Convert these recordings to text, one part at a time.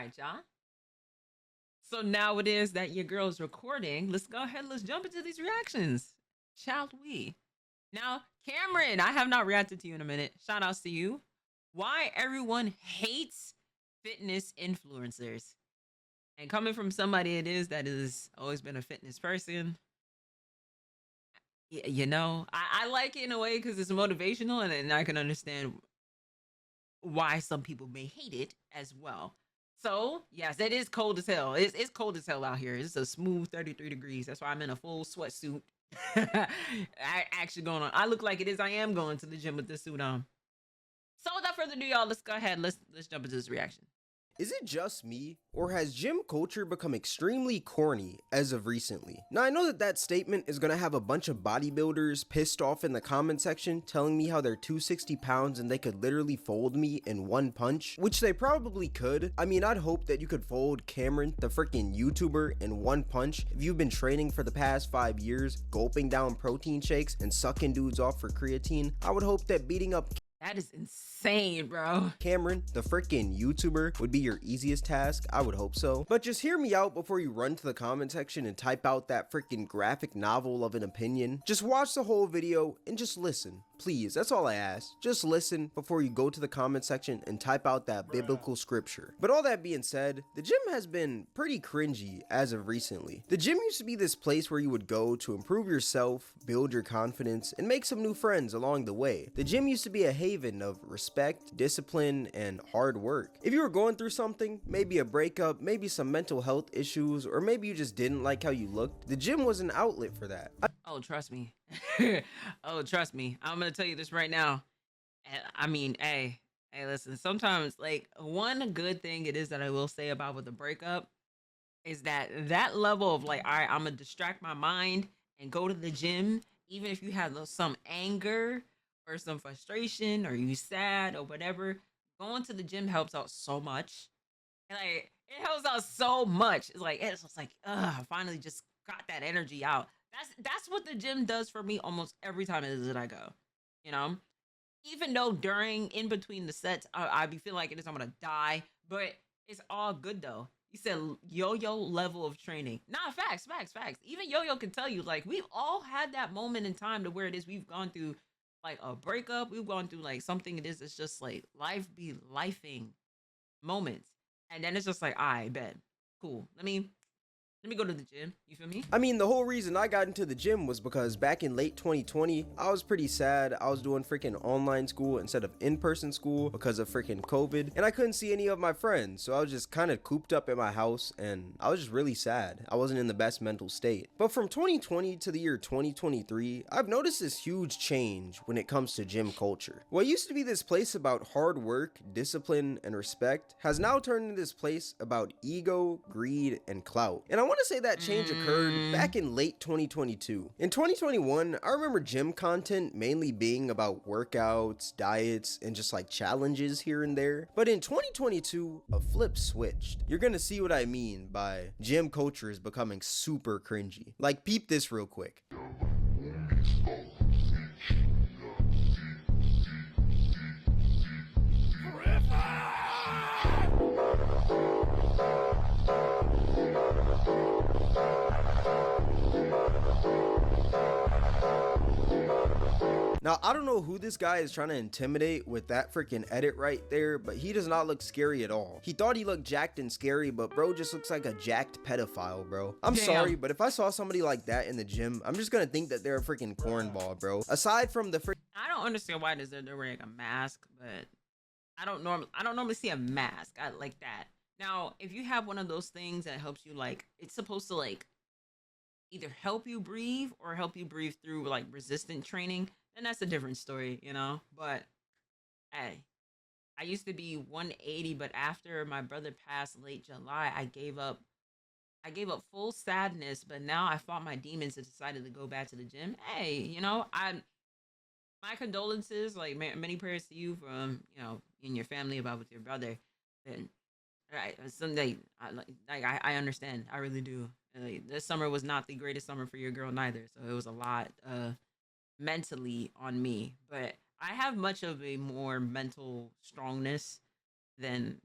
right, y'all. So now it is that your girl's recording. Let's go ahead. Let's jump into these reactions. Shall we? Now, Cameron, I have not reacted to you in a minute. Shout outs to you. Why everyone hates fitness influencers. And coming from somebody it is that has always been a fitness person, I like it in a way because it's motivational and I can understand why some people may hate it as well. So, yes, it is cold as hell. It's cold as hell out here. It's a smooth 33 degrees. That's why I'm in a full sweatsuit. I actually going on. I look like it is. I am going to the gym with this suit on. So without further ado, y'all, let's go ahead. Let's jump into this reaction. Is it just me, or has gym culture become extremely corny as of recently? Now I know that statement is gonna have a bunch of bodybuilders pissed off in the comment section telling me how they're 260 pounds and they could literally fold me in one punch, which they probably could. I mean, I'd hope that you could fold Cameron, the freaking YouTuber, in one punch if you've been training for the past 5 years, gulping down protein shakes and sucking dudes off for creatine. I would hope that beating up That is insane, bro. Cameron, the freaking YouTuber, would be your easiest task. I would hope so. But just hear me out before you run to the comment section and type out that freaking graphic novel of an opinion. Just watch the whole video and just listen. Please, that's all I ask. Just listen before you go to the comment section and type out that biblical scripture. But all that being said, the gym has been pretty cringy as of recently. The gym used to be this place where you would go to improve yourself, build your confidence, and make some new friends along the way. The gym used to be a haven of respect, discipline, and hard work. If you were going through something, maybe a breakup, maybe some mental health issues, or maybe you just didn't like how you looked, the gym was an outlet for that. Oh, trust me. Oh, trust me. I'm gonna tell you this right now. I mean, hey, listen. Sometimes, like, one good thing it is that I will say about with the breakup is that level of like, all right, I'm gonna distract my mind and go to the gym, even if you have some anger or some frustration or you sad or whatever. Going to the gym helps out so much. Like it helps out so much. It's just like, I finally just got that energy out. That's what the gym does for me almost every time it is that I go. You know, even though during in between the sets, I be feeling like it is I'm gonna die, but it's all good though. You said yo-yo level of training. Nah, facts. Even yo-yo can tell you, like, we've all had that moment in time to where it is we've gone through like a breakup, we've gone through like something it is, it's just like life be lifing moments. And then it's just like, I bet. Cool. Let me go to the gym. You feel me? I mean, the whole reason I got into the gym was because back in late 2020, I was pretty sad. I was doing freaking online school instead of in-person school because of freaking COVID, and I couldn't see any of my friends, so I was just kind of cooped up in my house, and I was just really sad. I wasn't in the best mental state. But from 2020 to the year 2023, I've noticed this huge change when it comes to gym culture. What used to be this place about hard work, discipline, and respect has now turned into this place about ego, greed, and clout. And I want to say that change occurred back in late 2022. In 2021, I remember gym content mainly being about workouts, diets, and just like challenges here and there. But in 2022, a flip switched. You're gonna see what I mean by gym culture is becoming super cringy. Like, peep this real quick. Now, I don't know who this guy is trying to intimidate with that freaking edit right there, but he does not look scary at all. He thought he looked jacked and scary, but bro just looks like a jacked pedophile, bro. I'm sorry, but if I saw somebody like that in the gym, I'm just gonna think that they're a freaking cornball, bro. Aside from the I don't understand why they're wearing a mask, but I don't normally see a mask like that. Now, if you have one of those things that helps you, like, it's supposed to like either help you breathe or help you breathe through like resistant training, then that's a different story, you know? But hey, I used to be 180, but after my brother passed late July, I gave up full sadness, but now I fought my demons and decided to go back to the gym. Hey, my condolences, like many prayers to you from, and your family about with your brother. And right, someday, I understand. I really do. Like, this summer was not the greatest summer for your girl neither, so it was a lot mentally on me. But I have much of a more mental strongness than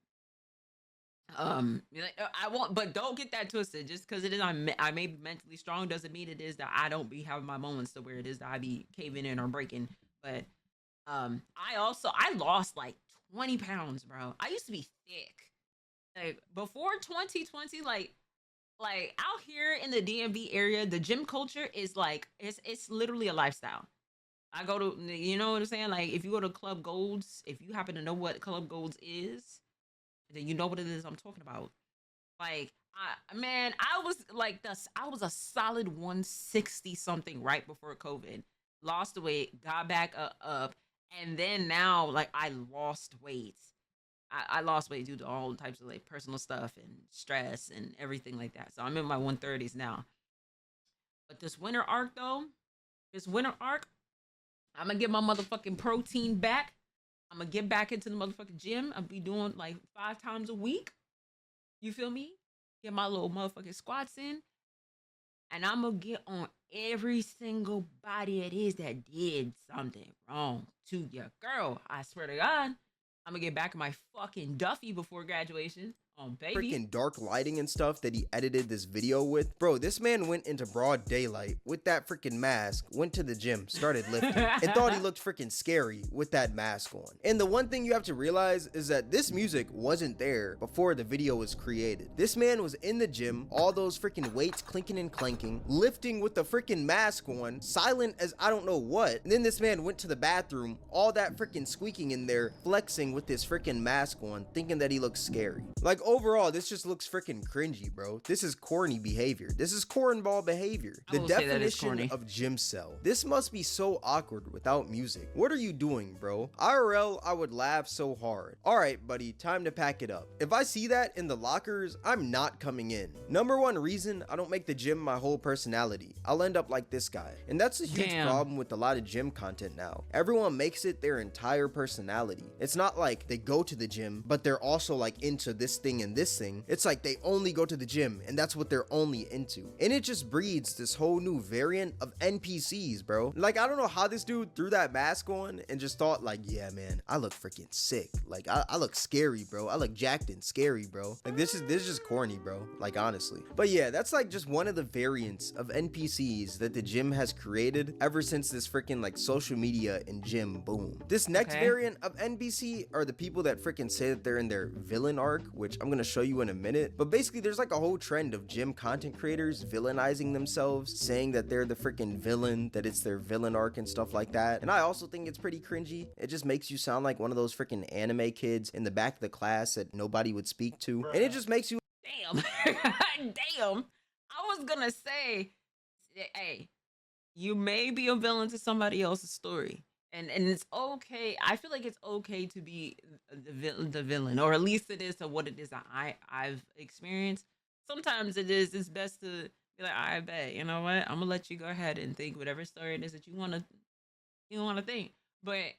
I won't, but don't get that twisted. Just because it is, I may be mentally strong doesn't mean it is that I don't be having my moments to where it is that I be caving in or breaking. But I lost like 20 pounds, bro. I used to be thick. Like before 2020, like out here in the DMV area, the gym culture is like it's literally a lifestyle. I go to, you know what I'm saying? Like if you go to Club Golds, if you happen to know what Club Golds is, then you know what it is I'm talking about. Like I was like I was a solid 160 something right before COVID. Lost the weight, got back up, and then now like I lost weight. I lost weight due to all types of like personal stuff and stress and everything like that. So I'm in my 130s now. But this winter arc though, this winter arc, I'm gonna get my motherfucking protein back. I'm gonna get back into the motherfucking gym. I'll be doing like 5 times a week. You feel me? Get my little motherfucking squats in. And I'm gonna get on every single body it is that did something wrong to your girl. I swear to God. I'm gonna get back in my fucking Duffy before graduation. Oh, baby. Freaking dark lighting and stuff that he edited this video with. Bro, this man went into broad daylight with that freaking mask, went to the gym, started lifting, and thought he looked freaking scary with that mask on. And the one thing you have to realize is that this music wasn't there before the video was created. This man was in the gym, all those freaking weights clinking and clanking, lifting with the freaking mask on, silent as I don't know what. And then this man went to the bathroom, all that freaking squeaking in there, flexing with this freaking mask on, thinking that he looks scary. Like, overall, this just looks freaking cringy, bro. This is corny behavior. This is cornball behavior. The definition of gym cell. This must be so awkward without music. What are you doing, bro? IRL, I would laugh so hard. All right, buddy, time to pack it up. If I see that in the lockers, I'm not coming in. Number one reason, I don't make the gym my whole personality. I'll end up like this guy. And that's a huge problem with a lot of gym content now. Everyone makes it their entire personality. It's not like they go to the gym, but they're also like into this thing and this thing. It's like they only go to the gym and that's what they're only into. And it just breeds this whole new variant of NPCs, bro. Like, I don't know how this dude threw that mask on and just thought like, yeah, man, I look freaking sick. Like, I look scary, bro. I look jacked and scary, bro. Like, this is just corny, bro. Like, honestly. But yeah, that's like just one of the variants of NPCs that the gym has created ever since this freaking like social media and gym boom. This next variant of NPC are the people that freaking say that they're in their villain arc, which I'm gonna show you in a minute. But basically there's like a whole trend of gym content creators villainizing themselves, saying that they're the freaking villain, that it's their villain arc and stuff like that. And I also think it's pretty cringy. It just makes you sound like one of those freaking anime kids in the back of the class that nobody would speak to. And it just makes you damn. Damn. I was gonna say, hey, you may be a villain to somebody else's story. And it's okay. I feel like it's okay to be the villain, or at least it is to what it is that I've experienced. Sometimes it's best to be like, I bet, you know what? I'm gonna let you go ahead and think whatever story it is that you wanna think. But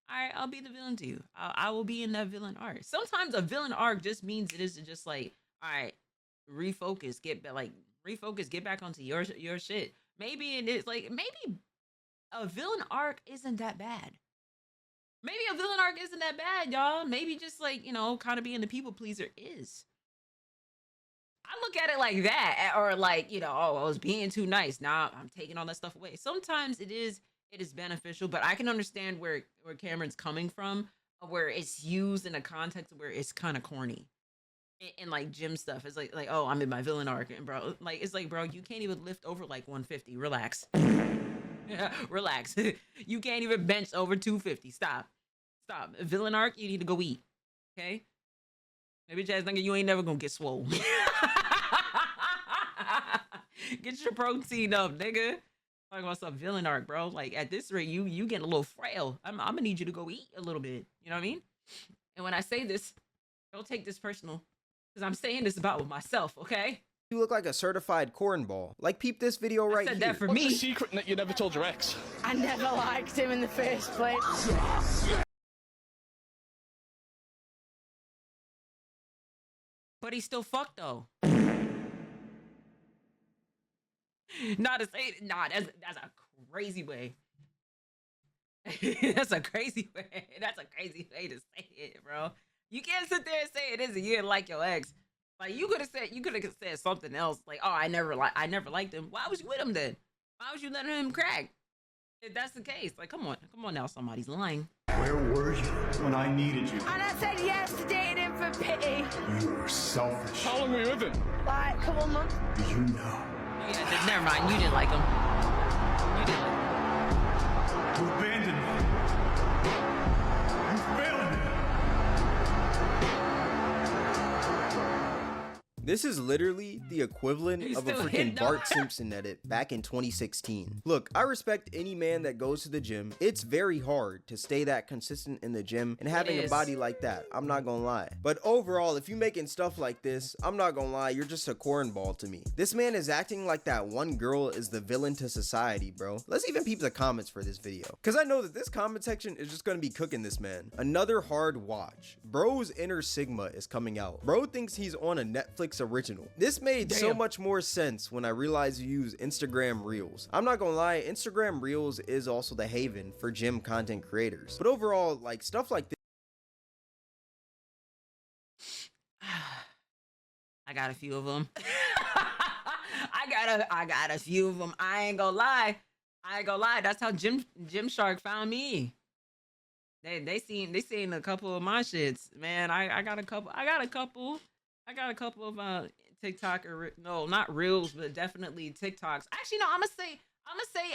I'll be the villain to you. I will be in that villain arc. Sometimes a villain arc just means it is just like, all right, refocus, get back onto your shit. Maybe it is like, maybe a villain arc isn't that bad. Maybe a villain arc isn't that bad, y'all. Maybe just like, you know, kind of being the people pleaser is. I look at it like that, or like, you know, oh, I was being too nice. Now I'm taking all that stuff away. Sometimes it is beneficial, but I can understand where Cameron's coming from, where it's used in a context where it's kind of corny. And like gym stuff, it's like, oh, I'm in my villain arc, and bro, like, it's like, bro, you can't even lift over like 150. Relax. Relax. You can't even bench over 250. Stop. Villain arc, you need to go eat. Okay? Maybe Jazz thinking you ain't never gonna get swole. Get your protein up, nigga. Talking about some villain arc, bro. Like, at this rate, you getting a little frail. I'm gonna need you to go eat a little bit. You know what I mean? And when I say this, don't take this personal, because I'm saying this about myself, okay? You look like a certified cornball. Like, peep this video right here. That for What's me? the secret that you never told your ex? I never liked him in the first place. But he's still fucked though. Not to say, nah, that's a crazy way. That's a crazy way. That's a crazy way to say it, bro. You can't sit there and say it isn't. You didn't like your ex. Like you could have said something else. Like, oh, I never liked him. Why was you with him then? Why was you letting him crack? If that's the case, like, come on now, somebody's lying. Where were you when I needed you? And I said yes to dating him for pity. You were selfish. How long were you with him? Like, a couple months. You know. Yeah, never mind. You didn't like him. You didn't like him. You abandoned me. You failed me. This is literally the equivalent He's of a still freaking hitting Bart her. Simpson edit back in 2016. Look, I respect any man that goes to the gym. It's very hard to stay that consistent in the gym and having a is. body like that. I'm not gonna lie. But overall, if you making stuff like this, I'm not gonna lie, you're just a cornball to me. This man is acting like that one girl is the villain to society, bro. Let's even peep the comments for this video, because I know that this comment section is just gonna be cooking this man. Another hard watch. Bro's Inner Sigma is coming out. Bro thinks he's on a Netflix original. This made so Damn. much more sense when I realized you use Instagram Reels. I'm not gonna lie, Instagram Reels is also the haven for gym content creators. But overall, like, stuff like this. I got a few of them. I got a few of them. I ain't gonna lie. That's how Gymshark found me. They seen a couple of my shits. Man, I got a couple of TikTok or no, not reels, but definitely TikToks. Actually, no, I'm gonna say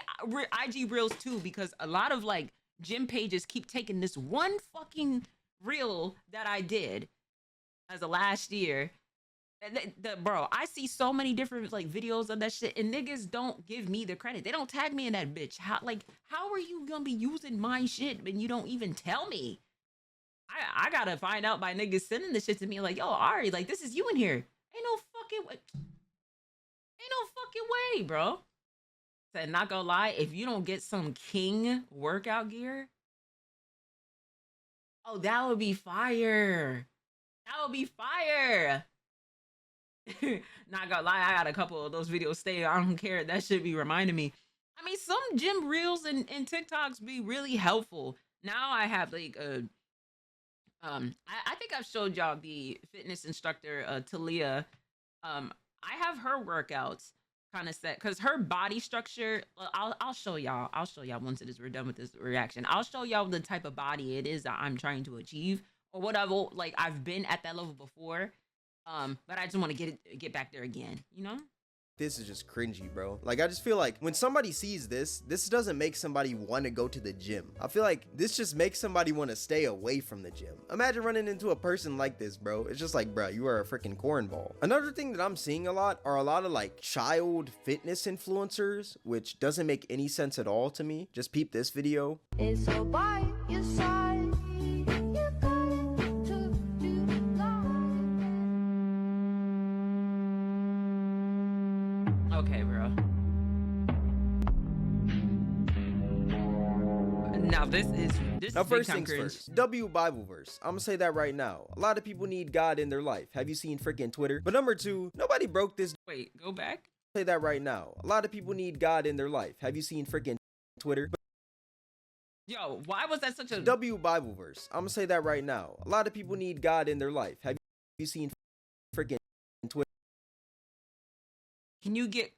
IG reels too, because a lot of like gym pages keep taking this one fucking reel that I did as a last year. Bro, I see so many different like videos of that shit, and niggas don't give me the credit. They don't tag me in that bitch. How are you gonna be using my shit when you don't even tell me? I gotta find out by niggas sending this shit to me like, yo, Ari, like, this is you in here. Ain't no fucking way, bro. Said, not gonna lie, if you don't get some king workout gear, oh, that would be fire. Not gonna lie, I got a couple of those videos stay. I don't care. That should be reminding me. I mean, some gym reels and TikToks be really helpful. Now I have like I think I've showed y'all the fitness instructor, Talia. I have her workouts kind of set because her body structure. I'll show y'all. Once we're done with this reaction. I'll show y'all the type of body it is that I'm trying to achieve, or whatever. Like, I've been at that level before, but I just want to get back there again. You know. This is just cringy, bro. Like, I just feel like when somebody sees this doesn't make somebody want to go to the gym. I feel like this just makes somebody want to stay away from the gym. Imagine running into a person like this, bro. It's just like, bro, you are a freaking cornball. Another thing that I'm seeing a lot are a lot of like child fitness influencers, which doesn't make any sense at all to me. Just peep this video. It's so by your side. You got to do life. Okay, bro. Now this is Now, big first time things cringe. first, W Bible verse. I'm gonna say that right now. A lot of people need God in their life. Have you seen freaking Twitter? But number two, nobody broke this. Wait, go back. Say that right now. A lot of people need God in their life. Have you seen freaking Twitter? Yo, why was that such a W Bible verse. I'm gonna say that right now. A lot of people need God in their life. Have you seen freaking Twitter? Can you get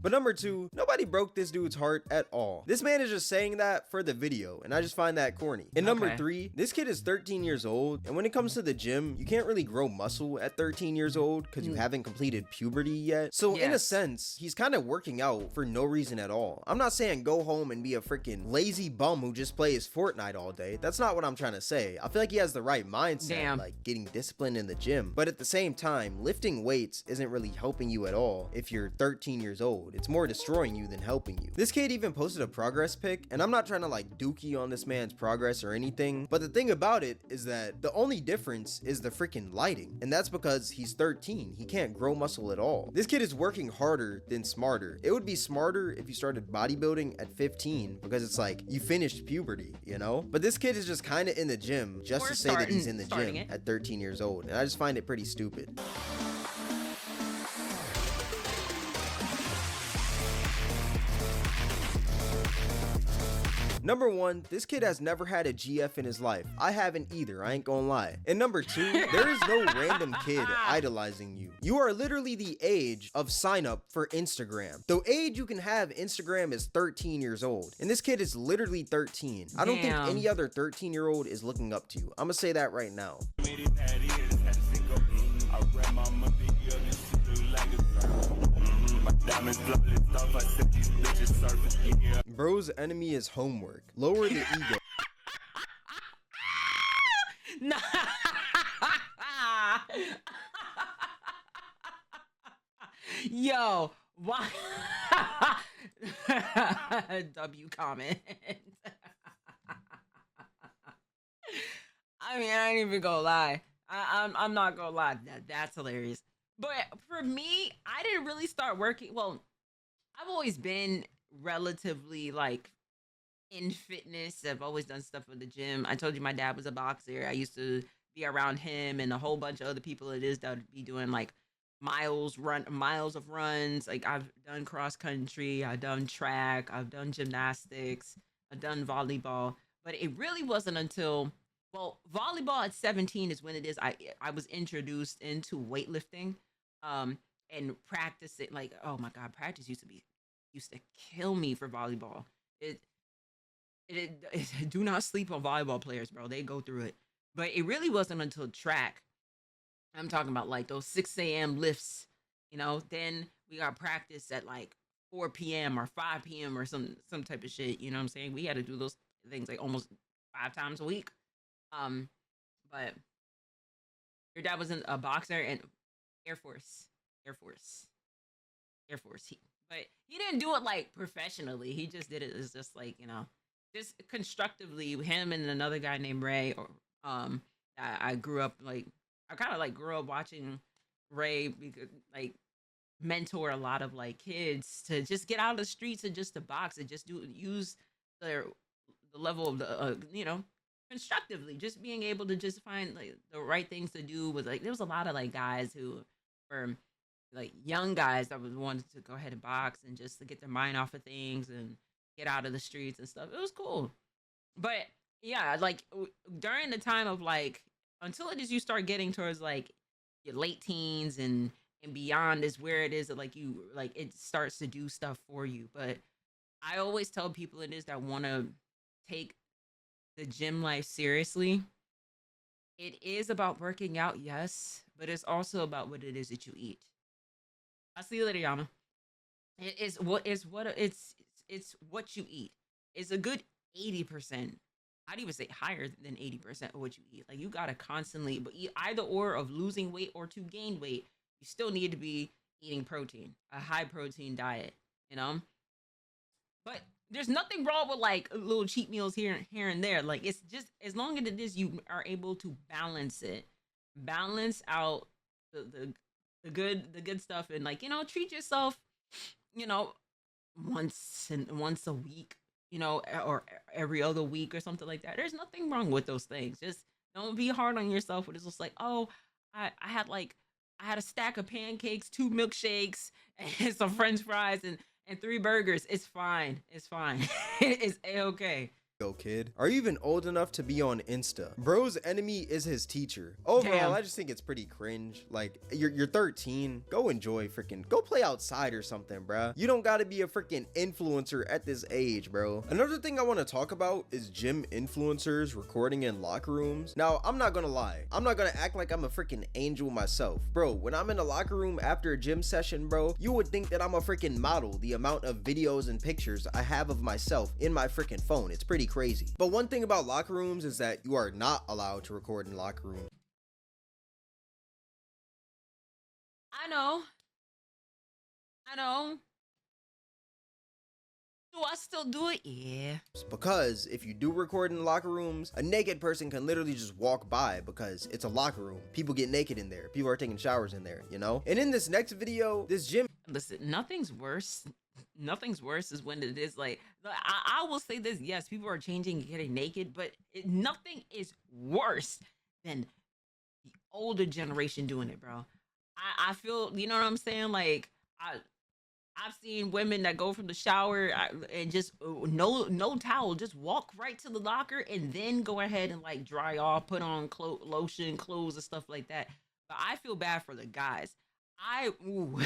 But number two, nobody broke this dude's heart at all. This man is just saying that for the video, and I just find that corny. And number Okay. three, this kid is 13 years old, and when it comes to the gym, you can't really grow muscle at 13 years old because you haven't completed puberty yet. So in a Yes. sense, he's kind of working out for no reason at all. I'm not saying go home and be a freaking lazy bum who just plays Fortnite all day. That's not what I'm trying to say. I feel like he has the right mindset, Damn. like getting disciplined in the gym. But at the same time, lifting weights isn't really helping you at all if you're 13 years old. It's more destroying you than helping you. This kid even posted a progress pic, and I'm not trying to like dookie on this man's progress or anything, but the thing about it is that the only difference is the freaking lighting, and that's because he's 13. He can't grow muscle at all. This kid is working harder than smarter. It would be smarter if you started bodybuilding at 15 because it's like you finished puberty, you know? But this kid is just kind of in the gym just Or to say that he's starting- in the starting gym it. at 13 years old, and I just find it pretty stupid. Number 1, this kid has never had a GF in his life. I haven't either, I ain't gonna lie. And number 2, there is no random kid idolizing you. You are literally the age of sign up for Instagram. The age you can have Instagram is 13 years old. And this kid is literally 13. I don't think Damn. any other 13-year-old is looking up to you. I'm gonna say that right now. Bro's enemy is homework. Lower the ego. Nah. Yo, why? W comment. I mean, I ain't even gonna lie. I'm not gonna lie. That's hilarious. But for me, I didn't really start working. Well, I've always been relatively like in fitness. I've always done stuff with the gym. I told you my dad was a boxer. I used to be around him and a whole bunch of other people it is that would be doing like miles of runs. Like I've done cross country, I've done track, I've done gymnastics, I've done volleyball. But it really wasn't until, well, volleyball at 17 is when it is I was introduced into weightlifting and practicing. Like, oh my god, practice used to kill me for volleyball. It do not sleep on volleyball players, bro. They go through it. But it really wasn't until track. I'm talking about like those 6 a.m. lifts, you know, then we got practice at like 4 p.m. or 5 p.m. or some type of shit. You know what I'm saying? We had to do those things like almost 5 times a week. But your dad wasn't a boxer and Air Force. But he didn't do it like professionally. He just did it as just like, you know, just constructively. Him and another guy named Ray, or I grew up like, I kind of like grew up watching Ray because like mentor a lot of like kids to just get out of the streets and just to box and just use the level of the you know, constructively, just being able to just find like the right things to do. Was like there was a lot of like guys who were like young guys that was wanted to go ahead and box and just to get their mind off of things and get out of the streets and stuff. It was cool. But yeah, like during the time of like, until it is you start getting towards like your late teens and beyond is where it is that like you like it starts to do stuff for you. But I always tell people it is that want to take the gym life seriously. It is about working out, yes, but it's also about what it is that you eat. I'll see you later, Yana. It's what you eat. It's a good 80%. I'd even say higher than 80% of what you eat. Like you gotta constantly, but eat either or of losing weight or to gain weight. You still need to be eating protein, a high protein diet, you know. But there's nothing wrong with like little cheat meals here and there. Like it's just as long as it is you are able to balance out the good stuff, and like, you know, treat yourself, you know, once a week, you know, or every other week or something like that. There's nothing wrong with those things. Just don't be hard on yourself. It's just like, oh, I had a stack of pancakes, 2 milkshakes, and some French fries, and 3 burgers. It's fine. It's a-okay. Yo, kid, are you even old enough to be on Insta? Bro's enemy is his teacher. Overall, Damn. I just think it's pretty cringe. Like, you're 13. Go enjoy go play outside or something, bruh. You don't gotta be a freaking influencer at this age, bro. Another thing I want to talk about is gym influencers recording in locker rooms. Now, I'm not gonna lie. I'm not gonna act like I'm a freaking angel myself. Bro, when I'm in a locker room after a gym session, bro, you would think that I'm a freaking model. The amount of videos and pictures I have of myself in my freaking phone. It's pretty crazy. But one thing about locker rooms is that you are not allowed to record in locker rooms. I know. Do I still do it? Yeah. Because if you do record in locker rooms, a naked person can literally just walk by because it's a locker room. People get naked in there. People are taking showers in there, you know? And in this next video, this gym... Listen, nothing's worse is when it is like, I will say this, yes, people are changing and getting naked, but nothing is worse than the older generation doing it, bro. I feel, you know what I'm saying? Like, I've seen women that go from the shower and just no towel, just walk right to the locker and then go ahead and like dry off, put on lotion, clothes, and stuff like that. But I feel bad for the guys. Ooh.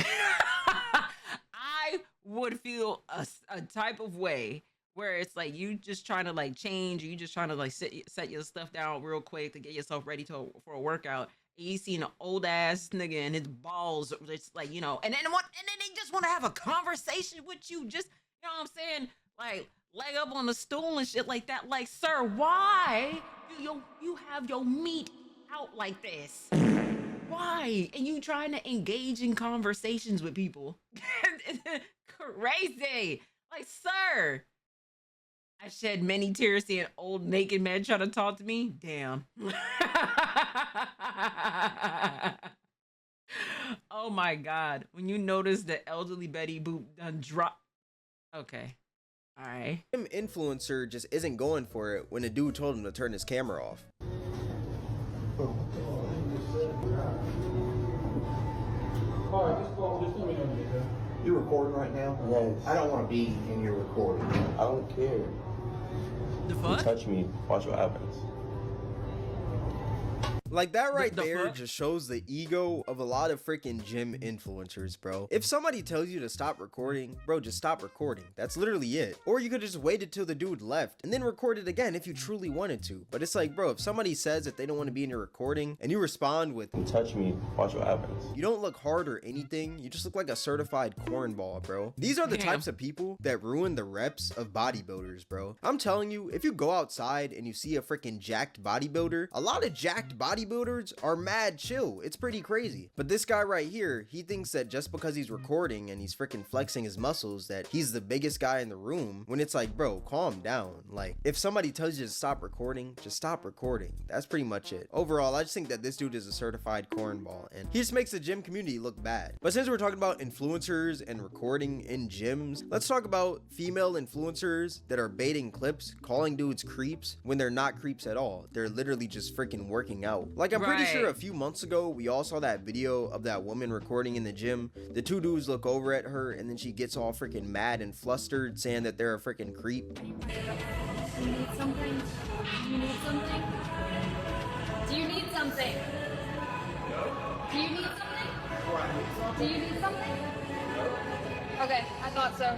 I would feel a type of way where it's like you just trying to like change, or you just trying to like set your stuff down real quick to get yourself ready for a workout. And you see an old ass nigga and his balls, it's like, you know, and then they just want to have a conversation with you, just, you know what I'm saying, like leg up on the stool and shit like that. Like, sir, why do you have your meat out like this? Why? And you trying to engage in conversations with people? Crazy. Like, sir. I shed many tears seeing old naked men try to talk to me. Damn. Oh my God. When you notice the elderly Betty Boop done drop. Okay. All right. Him influencer just isn't going for it when a dude told him to turn his camera off. You recording right now? Yes. I don't want to be in your recording. I don't care. The You fuck? touch me, watch what happens. Like that right The there fuck? just shows the ego of a lot of freaking gym influencers, bro. If somebody tells you to stop recording, bro, just stop recording. That's literally it. Or you could just wait until the dude left and then record it again if you truly wanted to. But it's like, bro, if somebody says that they don't want to be in your recording and you respond with, You touch me, watch what happens. you don't look hard or anything, you just look like a certified cornball, bro. These are the Damn. types of people that ruin the reps of bodybuilders, bro. I'm telling you, if you go outside and you see a freaking jacked bodybuilder, a lot of jacked bodybuilders are mad chill. It's pretty crazy. But this guy right here, he thinks that just because he's recording and he's freaking flexing his muscles that he's the biggest guy in the room, when it's like, bro, calm down. Like, if somebody tells you to stop recording, just stop recording. That's pretty much it. Overall, I just think that this dude is a certified cornball and he just makes the gym community look bad. But since we're talking about influencers and recording in gyms, let's talk about female influencers that are baiting clips, calling dudes creeps when they're not creeps at all. They're literally just freaking working out. Like, I'm pretty sure Right. a few months ago, we all saw that video of that woman recording in the gym. The two dudes look over at her and then she gets all freaking mad and flustered saying that they're a freaking creep. Do you need something? Do you need something? Do you need something? No. Do you need something? Do you need something? No. Okay, I thought so.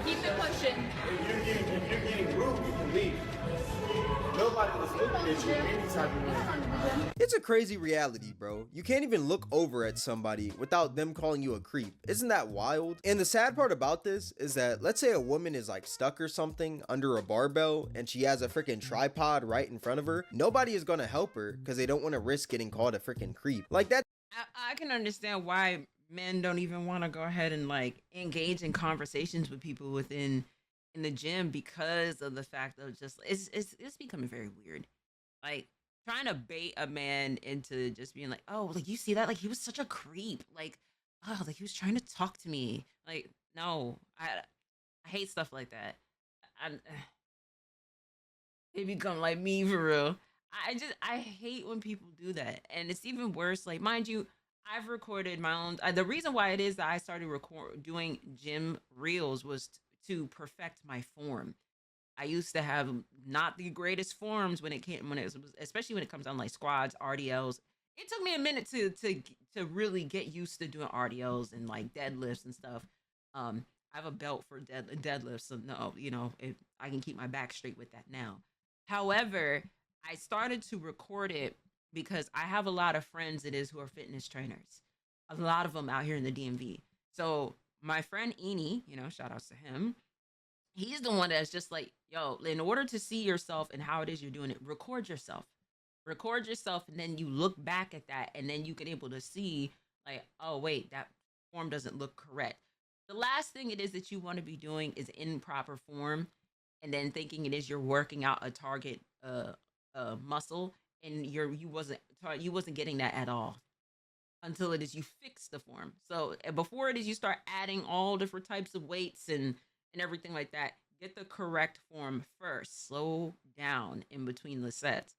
Keep it pushing. If you're getting rude, you can leave. Nobody was looking at you any type of way. It's a crazy reality, bro. You can't even look over at somebody without them calling you a creep. Isn't that wild? And the sad part about this is that, let's say a woman is like stuck or something under a barbell and she has a freaking tripod right in front of her. Nobody is gonna help her because they don't want to risk getting called a freaking creep. Like that. I can understand why men don't even want to go ahead and like engage in conversations with people in the gym, because of the fact of just it's becoming very weird. Like, trying to bait a man into just being like, oh, like, you see that, like, he was such a creep, like, oh, like, he was trying to talk to me. Like, no, I hate stuff like that. They become like me for real. I hate when people do that. And it's even worse, like, mind you, I've recorded my own. The reason why it is that I started doing gym reels was to perfect my form. I used to have not the greatest forms when it was, especially when it comes down like squats, RDLs. It took me a minute to really get used to doing RDLs and like deadlifts and stuff. I have a belt for deadlifts, so no, you know, I can keep my back straight with that now. However, I started to record it because I have a lot of friends who are fitness trainers. A lot of them out here in the DMV. So my friend Eni, you know, shout outs to him. He's the one that's just like, yo, in order to see yourself and how it is you're doing it, record yourself. Record yourself, and then you look back at that, and then you can able to see, like, oh, wait, that form doesn't look correct. The last thing it is that you want to be doing is in proper form, and then thinking it is you're working out a target muscle, and you wasn't getting that at all until it is you fix the form. So before it is you start adding all different types of weights and everything like that, get the correct form first. Slow down in between the sets.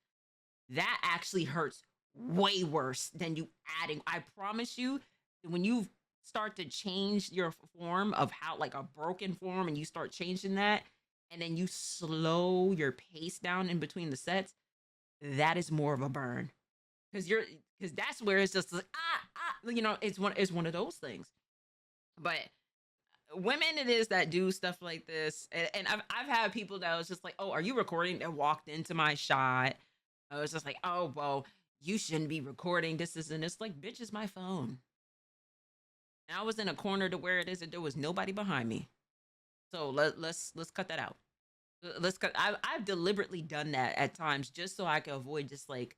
That actually hurts way worse than you adding. I promise you, when you start to change your form of how, like a broken form, and you start changing that, and then you slow your pace down in between the sets, that is more of a burn. Because that's where it's just like, it's one of those things. But women it is that do stuff like this, and I've had people that was just like, oh, are you recording, that walked into my shot. I was just like, oh, well, you shouldn't be recording, this isn't, it's like, bitch, is my phone. And I was in a corner to where it is that there was nobody behind me, so let's cut that out. Let's cut. I've deliberately done that at times just so I can avoid just like,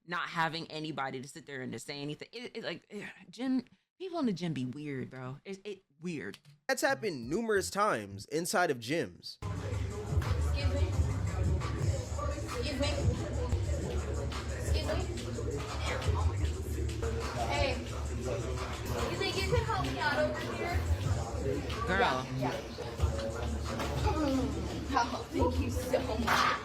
not having anybody to sit there and to say anything. It like, gym people in the gym be weird, bro. It weird. That's happened numerous times inside of gyms. Excuse me. Excuse me. Excuse me. Hey. You think you can help me out over here? Girl. Yeah. Oh, thank you so much.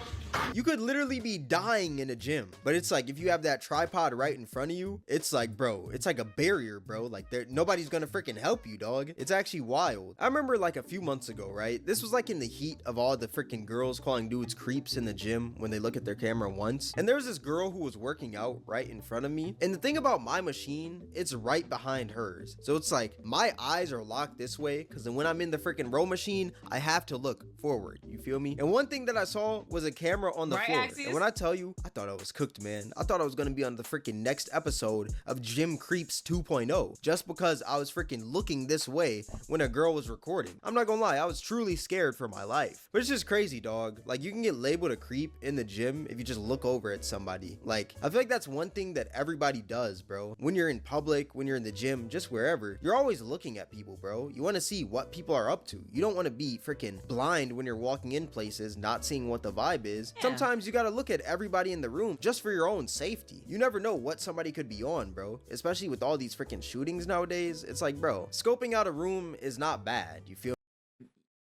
You could literally be dying in a gym, but it's like if you have that tripod right in front of you, it's like, bro, it's like a barrier, bro. Like nobody's gonna freaking help you, dog. It's actually wild. I remember like a few months ago, right? This was like in the heat of all the freaking girls calling dudes creeps in the gym when they look at their camera once. And there was this girl who was working out right in front of me. And the thing about my machine, it's right behind hers. So it's like my eyes are locked this way, because then when I'm in the freaking row machine, I have to look forward. You feel me? And one thing that I saw was a camera on the Right, floor. Axios? And when I tell you, I thought I was cooked, man. I thought I was gonna be on the freaking next episode of Gym Creeps 2.0 just because I was freaking looking this way when a girl was recording. I'm not gonna lie, I was truly scared for my life. But it's just crazy, dog. Like, you can get labeled a creep in the gym if you just look over at somebody. Like, I feel like that's one thing that everybody does, bro. When you're in public, when you're in the gym, just wherever, you're always looking at people, bro. You want to see what people are up to. You don't want to be freaking blind when you're walking in places, not seeing what the vibe is. Yeah. Sometimes you gotta look at everybody in the room just for your own safety. You never know what somebody could be on, bro. Especially with all these freaking shootings nowadays. It's like, bro, scoping out a room is not bad. You feel?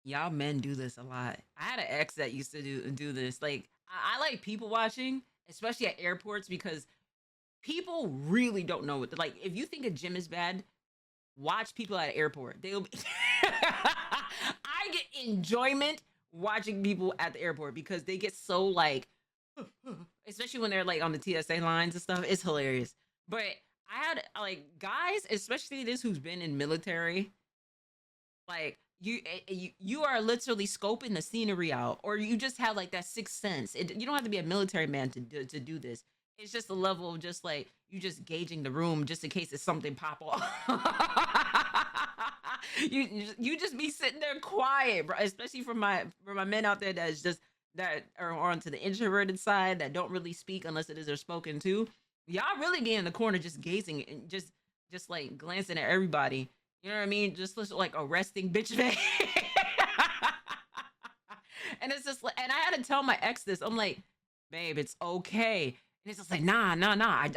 Y'all men do this a lot. I had an ex that used to do this. Like, I like people watching, especially at airports, because people really don't know what. Like, if you think a gym is bad, watch people at an airport. They'll be. I get enjoyment watching people at the airport because they get so like, especially when they're like on the TSA lines and stuff. It's hilarious. But I had like guys, especially this who's been in military, like you are literally scoping the scenery out, or you just have like that sixth sense. You don't have to be a military man to do this. It's just a level of just like you just gauging the room just in case it's something pop off. you just be sitting there quiet, bro. Especially for my men out there that are onto the introverted side, that don't really speak unless it is they're spoken to. Y'all really be in the corner just gazing and just like glancing at everybody. You know what I mean? Just like a resting bitch face. And it's just like, and I had to tell my ex this. I'm like, babe, it's okay. And it's just like, nah. I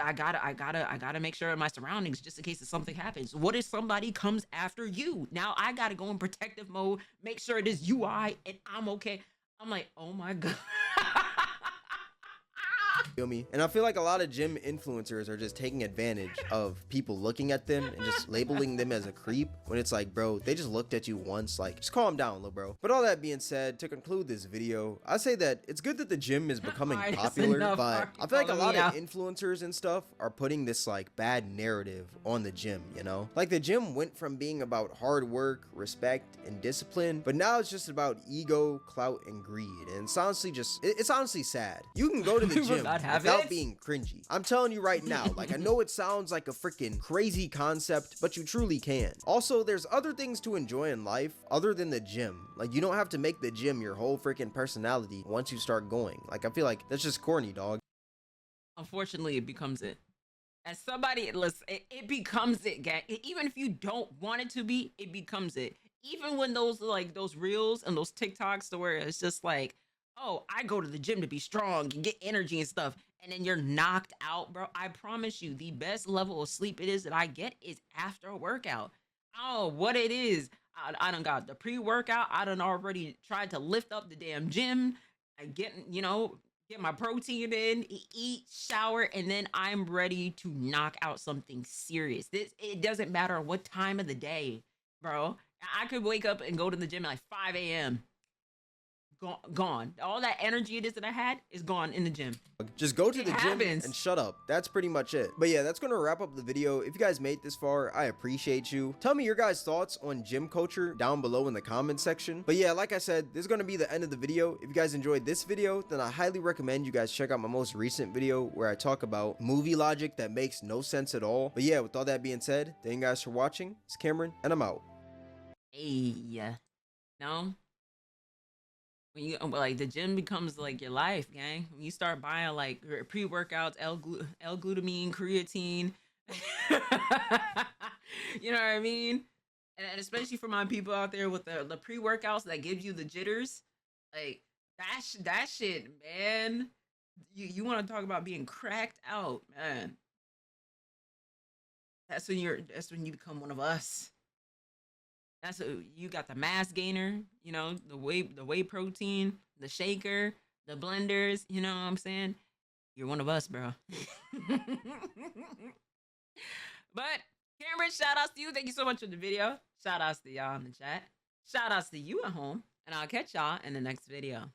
gotta make sure of my surroundings just in case if something happens. What if somebody comes after you? Now I gotta go in protective mode, make sure it is you, and I'm okay. I'm like, oh my God. Feel me? And I feel like a lot of gym influencers are just taking advantage of people looking at them and just labeling them as a creep when it's like, bro, they just looked at you once. Like, just calm down, little bro. But all that being said, to conclude this video, I say that it's good that the gym is becoming Alright, that's popular, enough. but I feel like a Calling lot me of out. influencers and stuff are putting this like bad narrative on the gym, you know? Like, the gym went from being about hard work, respect, and discipline, but now it's just about ego, clout, and greed. And it's honestly it's honestly sad. You can go to the We will gym not have without it. being cringy. I'm telling you right now, like, I know it sounds like a freaking crazy concept, but you truly can. Also, there's other things to enjoy in life other than the gym. Like, you don't have to make the gym your whole freaking personality once you start going. Like, I feel like that's just corny, dog. Unfortunately, it becomes it. As somebody, listen, it becomes it, gang. Even if you don't want it to be, it becomes it. Even when those reels and those TikToks to where it's just like, oh, I go to the gym to be strong and get energy and stuff, and then you're knocked out, bro. I promise you, the best level of sleep it is that I get is after a workout. Oh, what it is. I done got the pre-workout. I done already tried to lift up the damn gym. I getting get my protein in, eat, shower, and then I'm ready to knock out something serious. It doesn't matter what time of the day, bro. I could wake up and go to the gym at like 5 a.m. Gone. All that energy it is that I had is gone in the gym. Just go to the gym happens. and shut up. That's pretty much it. But yeah, that's gonna wrap up the video. If you guys made this far, I appreciate you. Tell me your guys' thoughts on gym culture down below in the comment section. But yeah, like I said, this is gonna be the end of the video. If you guys enjoyed this video, then I highly recommend you guys check out my most recent video where I talk about movie logic that makes no sense at all. But yeah, with all that being said, thank you guys for watching. It's Cameron, and I'm out. Hey, no. When you like the gym becomes like your life, gang. When you start buying like pre-workouts, L-glutamine, creatine, you know what I mean? And especially for my people out there with the pre-workouts that gives you the jitters, like that shit, man. You want to talk about being cracked out, man? That's when you become one of us. That's you got the mass gainer, you know, the whey protein, the shaker, the blenders, you know what I'm saying? You're one of us, bro. But Cameron, shout outs to you. Thank you so much for the video. Shout outs to y'all in the chat. Shout outs to you at home. And I'll catch y'all in the next video.